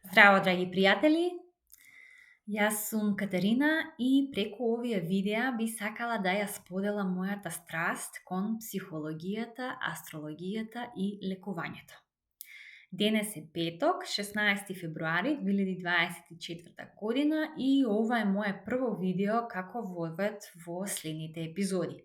Здраво, драги пријатели! Јас сум Катарина и преку овие видеа би сакала да ја споделам мојата страст кон психологијата, астрологијата и лекувањето. Денес е петок, 16 февруари 2024 година и ова е моје прво видео како водат во следните епизоди.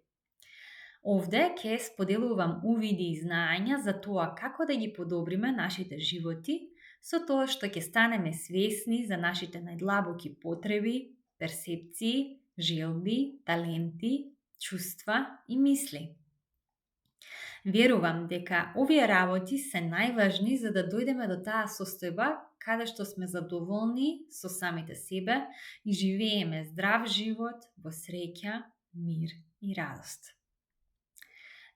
Овде ќе споделувам увиди и знаења за тоа како да ги подобриме нашите животи, со тоа што ќе станеме свесни за нашите најдлабоки потреби, персепции, желби, таленти, чувства и мисли. Верувам дека овие работи се најважни за да дојдеме до таа состојба каде што сме задоволни со самите себе и живееме здрав живот во среќа, мир и радост.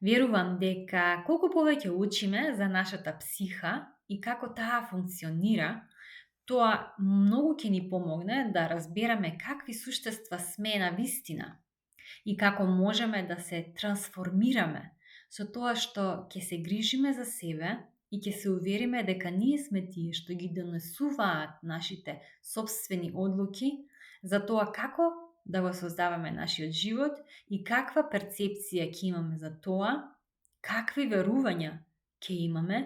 Верувам дека колку повеќе учиме за нашата психа и како таа функционира, тоа многу ќе ни помогне да разбереме какви суштества сме на вистина и како можеме да се трансформираме со тоа што ќе се грижиме за себе и ќе се увериме дека ние сме тие што ги донесуваат нашите собствени одлуки за тоа како да го создаваме нашиот живот и каква перцепција ќе имаме за тоа, какви верувања ќе имаме,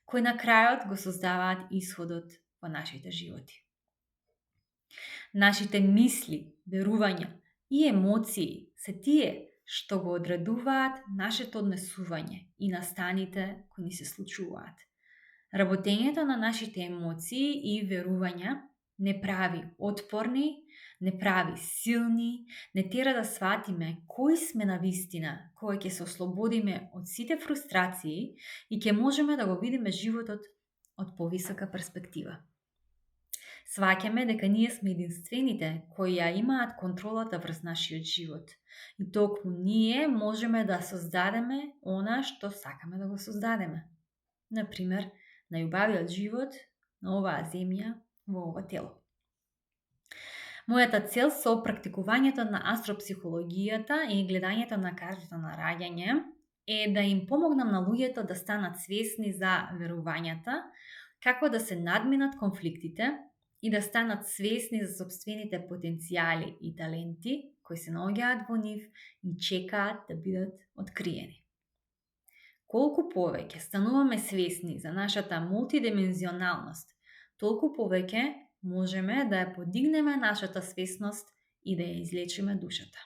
кои на крајот го создаваат исходот во нашите животи. Нашите мисли, верувања и емоции се тие што го одредуваат нашето однесување и настаните кои ни се случуваат. Работењето на нашите емоции и верувања не прави отпорни, не прави силни, не тера да сватиме кои сме на вистина, кога ќе се ослободиме од сите фрустрации и ќе можеме да го видиме животот од повисока перспектива. Сваќаме дека ние сме единствените кои ја имаат контролата врз нашиот живот и токму ние можеме да создадеме она што сакаме да го создадеме. Например, најубавиот живот на оваа земја во ова тело. Мојата цел со практикувањето на астропсихологијата и гледањето на картата на раѓање е да им помогнам на луѓето да станат свесни за верувањата, како да се надминат конфликтите и да станат свесни за собствените потенцијали и таленти кои се наоѓаат во нив и чекаат да бидат откриени. Колку повеќе стануваме свесни за нашата мултидимензионалност, толку повеќе можеме да ја подигнеме нашата свесност и да ја излечиме душата.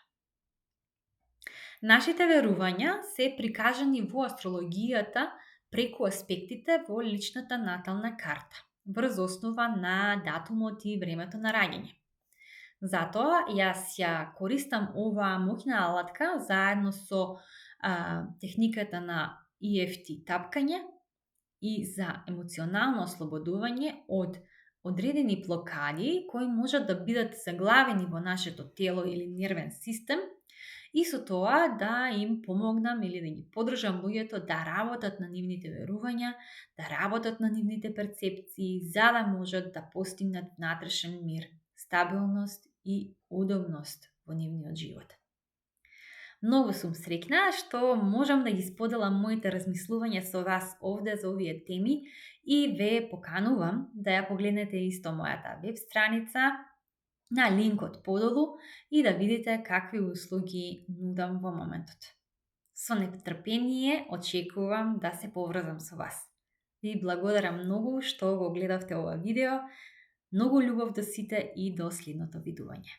Нашите верувања се прикажани во астрологијата преку аспектите во личната натална карта, врз основа на датумот и времето на раѓање. Затоа јас ја користам оваа моќна алатка заедно со техниката на EFT тапкање и за емоционално ослободување од одредени блокади кои можат да бидат заглавени во нашето тело или нервен систем и со тоа да им помогнам или да ги подржам луѓето да работат на нивните верувања, да работат на нивните перцепции, за да можат да постигнат внатрешен мир, стабилност и удобност во нивниот живот. Многу сум среќна што можам да ги споделам моите размислувања со вас овде за овие теми и ве поканувам да ја погледнете исто мојата веб страница на линкот подолу и да видите какви услуги нудам во моментот. Со нетрпение очекувам да се поврзам со вас. Ви благодарам многу што го гледавте ова видео. Многу љубов до сите и до следното видување.